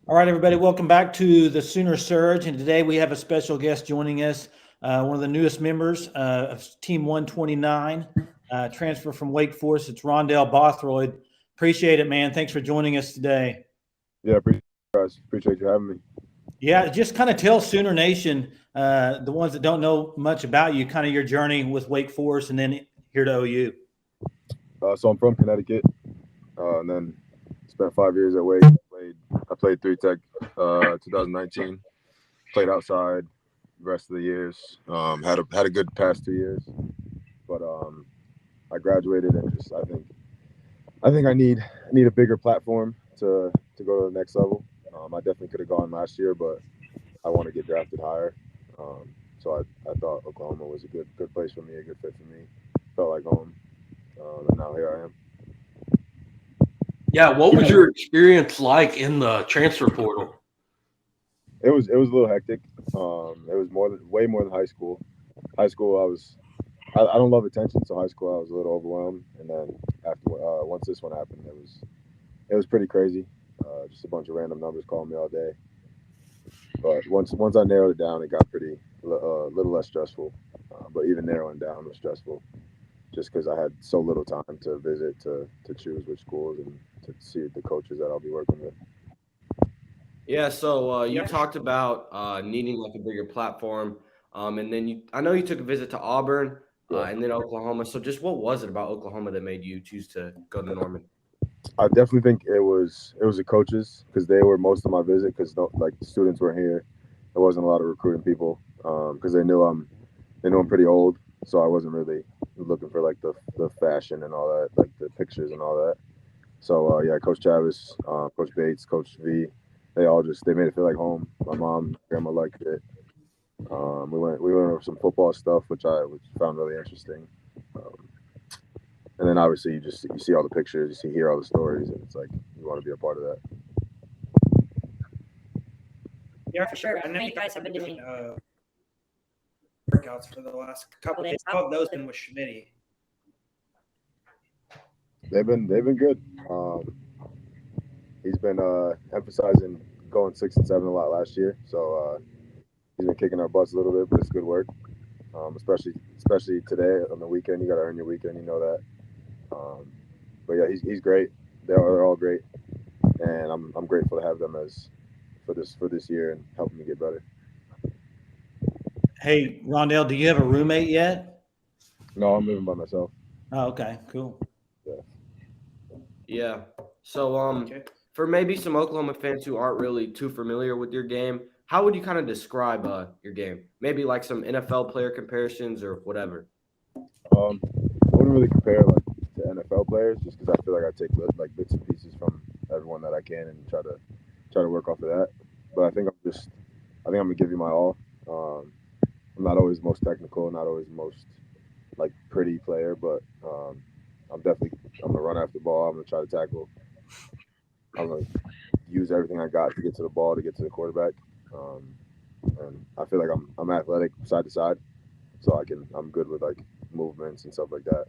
All right, everybody, welcome back to the Sooner Surge. And today we have a special guest joining us, one of the newest members of Team 129, transfer from Wake Forest. It's Rondell Bothroyd. Appreciate it, man. Thanks for joining us today. Yeah, appreciate you guys. Appreciate you having me. Yeah, just kind of tell Sooner Nation, the ones that don't know much about you, kind of your journey with Wake Forest and then here to OU. So I'm from Connecticut, and then spent 5 years at Wake. I played 3 Tech, 2019. Played outside the rest of the years. Had a good past 2 years, but I graduated and just I think I need a bigger platform to go to the next level. I definitely could have gone last year, but I want to get drafted higher. So I thought Oklahoma was a good place for me, a good fit for me. Felt like home, and now here I am. Yeah, what was your experience like in the transfer portal? It was a little hectic. It was way more than high school. High school, I don't love attention, so high school I was a little overwhelmed, and then after once this one happened, it was pretty crazy. Just a bunch of random numbers calling me all day. But once I narrowed it down, it got pretty little less stressful. But even narrowing down was stressful, just because I had so little time to visit, to choose which schools, and to see the coaches that I'll be working with. Yeah, so you talked about needing like a bigger platform, and then I know you took a visit to Auburn Yeah. and then Oklahoma. So just what was it about Oklahoma that made you choose to go to Norman? I definitely think it was the coaches because they were most of my visit because no, like the students were here. There wasn't a lot of recruiting people because they knew I'm pretty old, so I wasn't really looking for like the fashion and all that, like the pictures and all that. So yeah, Coach Travis, Coach Bates, Coach V, they made it feel like home. My mom, grandma liked it. We went over some football stuff, which found really interesting. Um, and then obviously you see all the pictures, hear all the stories, and it's like you want to be a part of that. Yeah, for sure. I know you guys have been doing workouts for the last couple of days. How have those been with Schmitty? They've been good. He's been emphasizing going 6 and 7 a lot last year, so he's been kicking our butts a little bit, but it's good work. Especially today on the weekend, you got to earn your weekend. You know that. But yeah, he's great. They're all great, and I'm grateful to have them as for this year and helping me get better. Hey, Rondell, do you have a roommate yet? No, I'm living by myself. Oh, okay, cool. Yeah. Yeah. So Okay. for maybe some Oklahoma fans who aren't really too familiar with your game, how would you kind of describe your game? Maybe like some NFL player comparisons or whatever. I wouldn't really compare like to NFL players just because I feel like I take like bits and pieces from everyone that I can and try to work off of that. But I think I'm gonna give you my all. Um, I'm not always the most technical, not always the most like pretty player, but I'm gonna run after the ball. I'm gonna try to tackle. I'm gonna use everything I got to get to the ball to get to the quarterback. Um, and I feel like I'm athletic side to side, so I'm good with like movements and stuff like that.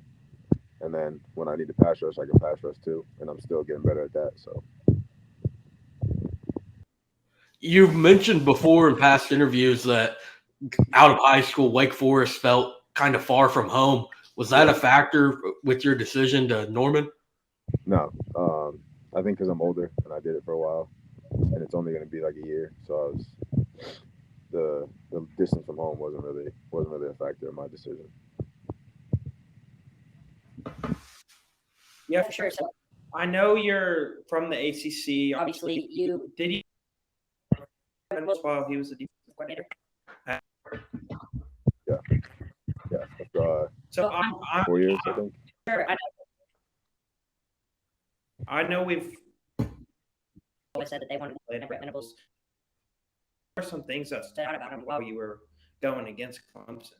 And then when I need to pass rush, I can pass rush too, and I'm still getting better at that. So You've mentioned before in past interviews that out of high school, Wake Forest felt kind of far from home. Was that a factor with your decision to Norman? no, I think because I'm older and I did it for a while, and it's only going to be like a year, so the distance from home wasn't really a factor in my decision. Yeah, for sure. So I know you're from the ACC. Obviously, you did you while he was a defensive coordinator. Yeah, yeah. After So I'm 4 years, I think. sure. I know we've always said that they wanted to play Brett Venables. What are some things that stood out about him while you were going against Clemson?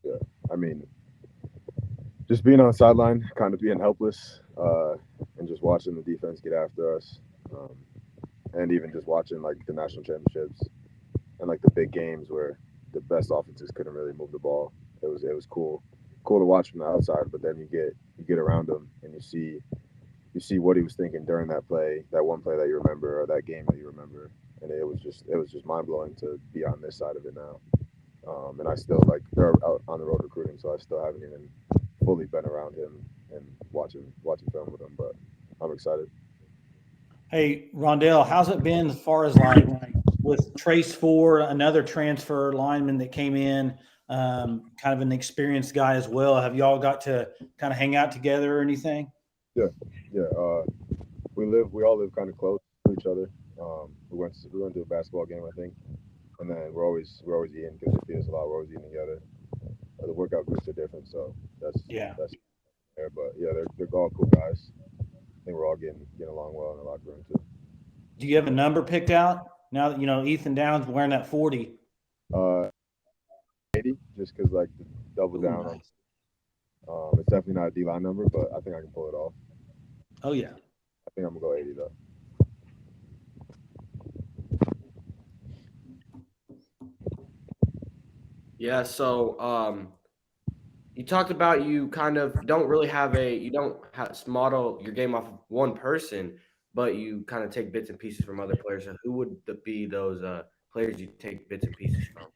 Yeah, I mean, just being on the sideline, kind of being helpless, and just watching the defense get after us, and even just watching like the national championships and like the big games where the best offenses couldn't really move the ball. It was cool to watch from the outside, but then you get around them and you see what he was thinking during that play, that one play that you remember, or that game that you remember, and it was just mind blowing to be on this side of it now. And I still they're out on the road recruiting, so I still haven't even fully been around him and watching film with him, but I'm excited. Hey, Rondell, how's it been as far as like with Trace Ford, another transfer lineman that came in, kind of an experienced guy as well? Have y'all got to kind of hang out together or anything? Yeah. We all live kind of close to each other. We went to a basketball game, I think, and then we're always eating because it feels a lot. We're always eating together. The workout groups are different, so that's there. But yeah, they're all cool guys. I think we're all getting along well in the locker room too. Do you have a number picked out now that Ethan Downs wearing that 40? 80, just because the double down. Nice. It's definitely not a D-line number, but I think I can pull it off. Oh yeah. I think I'm gonna go 80 though. Yeah, so you talked about you kind of don't really have model your game off of one person, but you kind of take bits and pieces from other players. So who would be those players you take bits and pieces from?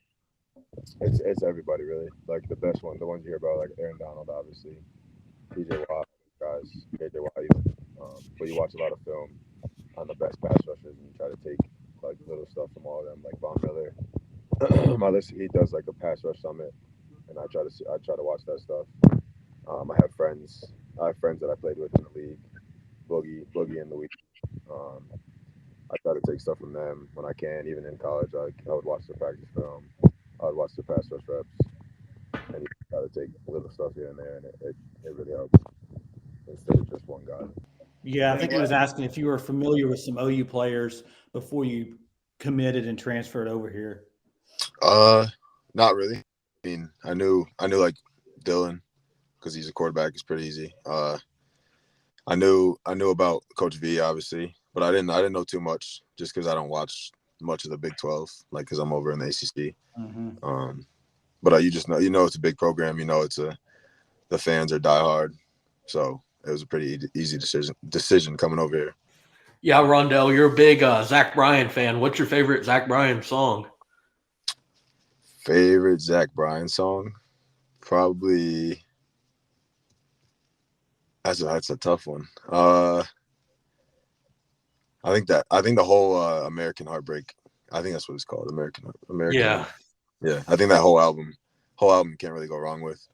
It's everybody really. Like the best one, the ones you hear about, like Aaron Donald, obviously, TJ Watt, guys, KJ Watt, even. But you watch a lot of film on the best pass rushers, and you try to take little stuff from all of them, like Von Miller. He does a pass rush summit, and I try to watch that stuff. I have friends that I played with in the league, Boogie and Louis. I try to take stuff from them when I can. Even in college, I would watch the practice film. I would watch the pass rush reps, and you try to take little stuff here and there, and it really helps instead of just one guy. Yeah, I think he was asking if you were familiar with some OU players before you committed and transferred over here. Not really. I mean, I knew like Dylan because he's a quarterback. It's pretty easy. I knew about Coach V, obviously, but I didn't know too much just because I don't watch much of the Big 12, because I'm over in the ACC. Mm-hmm. But you just know, it's a big program. The fans are diehard, so it was a pretty easy decision coming over here. Yeah, Rondell, you're a big Zach Bryan fan. What's your favorite Zach Bryan song? Favorite Zach Bryan song? Probably. That's a tough one. I think the whole American Heartbreak. I think that's what it's called. American. Yeah. Yeah. I think that whole album can't really go wrong with.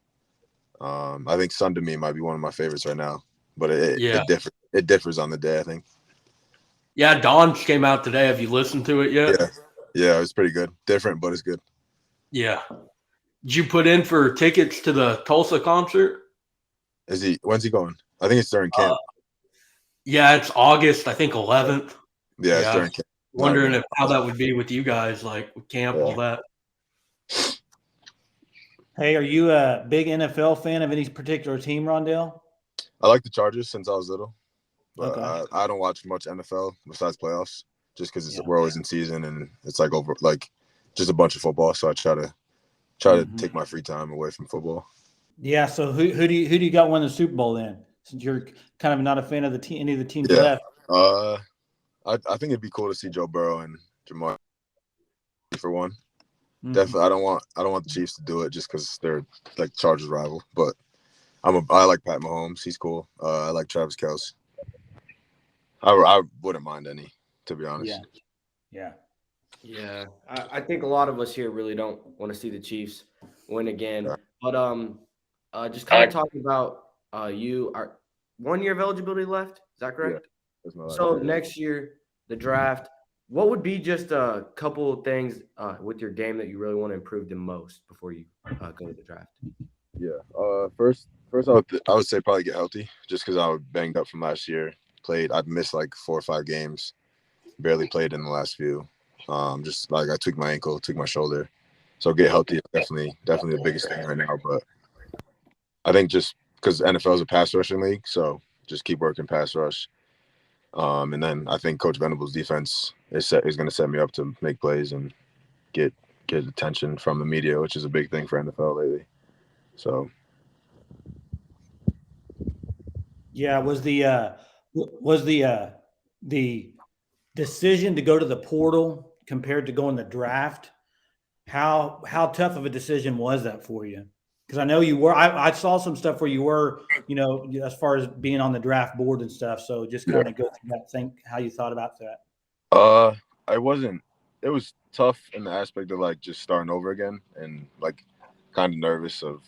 I think Sun to Me might be one of my favorites right now, but it differs on the day, I think. Yeah, Dawn's came out today. Have you listened to it yet? Yeah, it's pretty good. Different, but it's good. Yeah. Did you put in for tickets to the Tulsa concert? When's he going? I think it's during camp. Yeah, it's August, I think 11th. Yeah, it's during camp. Wondering how that would be with you guys, with camp, all that. Hey, are you a big NFL fan of any particular team, Rondell? I like the Chargers since I was little, but Okay. I don't watch much NFL besides playoffs, just because we're always in season and it's just a bunch of football. So I try to take my free time away from football. Yeah. So who do you got win the Super Bowl then? Since you're kind of not a fan of any of the teams left. I think it'd be cool to see Joe Burrow and Jamar for one. Mm-hmm. Definitely, I don't want the Chiefs to do it just because they're Chargers rival. But I like Pat Mahomes. He's cool. I like Travis Kelce. I wouldn't mind any, to be honest. Yeah. I think a lot of us here really don't want to see the Chiefs win again. But just kind of talking about you are 1 year of eligibility left. Is that correct? Yeah. So next year, the draft. What would be just a couple of things with your game that you really want to improve the most before you go to the draft? Yeah. First, I would say probably get healthy, just because I was banged up from last year. I've missed 4 or 5 games. Barely played in the last few. Just I tweaked my ankle, tweaked my shoulder. So get healthy is definitely the biggest thing right now. But I think just because NFL is a pass rushing league, so just keep working pass rush. And then I think Coach Venable's defense is going to set me up to make plays and get attention from the media, which is a big thing for NFL lately. So. Yeah, was the Was the decision to go to the portal compared to going the draft, how tough of a decision was that for you? Because I know you were. I saw some stuff where you were, as far as being on the draft board and stuff. So just kind of go through that. Think how you thought about that. I wasn't. It was tough in the aspect of like just starting over again and like kind of nervous of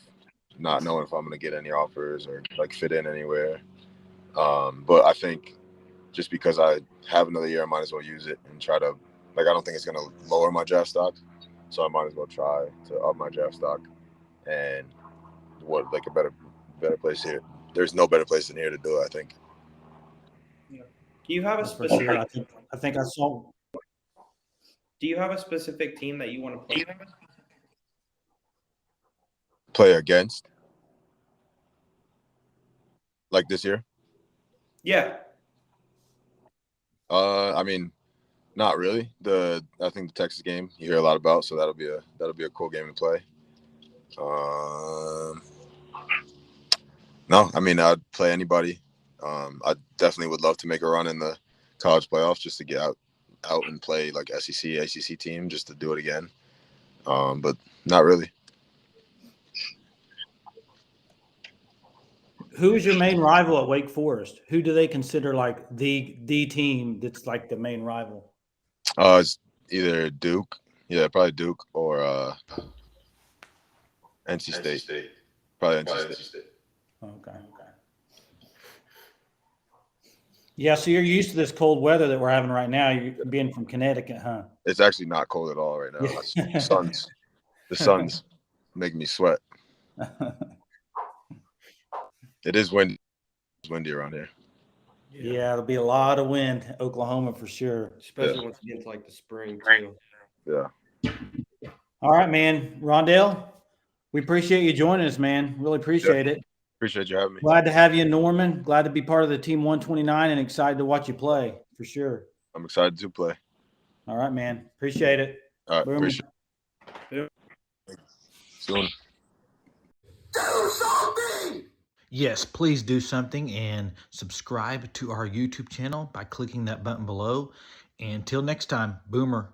not knowing if I'm gonna get any offers or like fit in anywhere. But I think just because I have another year, I might as well use it and try to I don't think it's gonna lower my draft stock, so I might as well try to up my draft stock. And what a better place here? There's no better place than here to do it, I think. Do you have a For sure. specific? I think I saw. Do you have a specific team that you want to play? Play against, like this year? Yeah. I mean, not really. I think the Texas game you hear a lot about, so that'll be a cool game to play. No, I mean I'd play anybody. I definitely would love to make a run in the college playoffs just to get out and play like SEC, ACC team just to do it again. But not really. Who is your main rival at Wake Forest? Who do they consider like the team that's like the main rival? It's either Duke, probably Duke, or NC State. Probably NC State. Okay. Yeah, so you're used to this cold weather that we're having right now. You're being from Connecticut, huh? It's actually not cold at all right now. The sun's making me sweat. It is windy. It's windy around here. Yeah, it'll be a lot of wind, Oklahoma for sure. Especially once you get into like the spring too. Yeah. All right, man. Rondell, we appreciate you joining us, man. Really appreciate it. Appreciate you having me. Glad to have you in Norman. Glad to be part of the Team 129 and excited to watch you play for sure. I'm excited to play. All right, man. Appreciate it. All right. Boom. Appreciate it. Soon. Do something! Yes, please do something and subscribe to our YouTube channel by clicking that button below. And until next time, Boomer.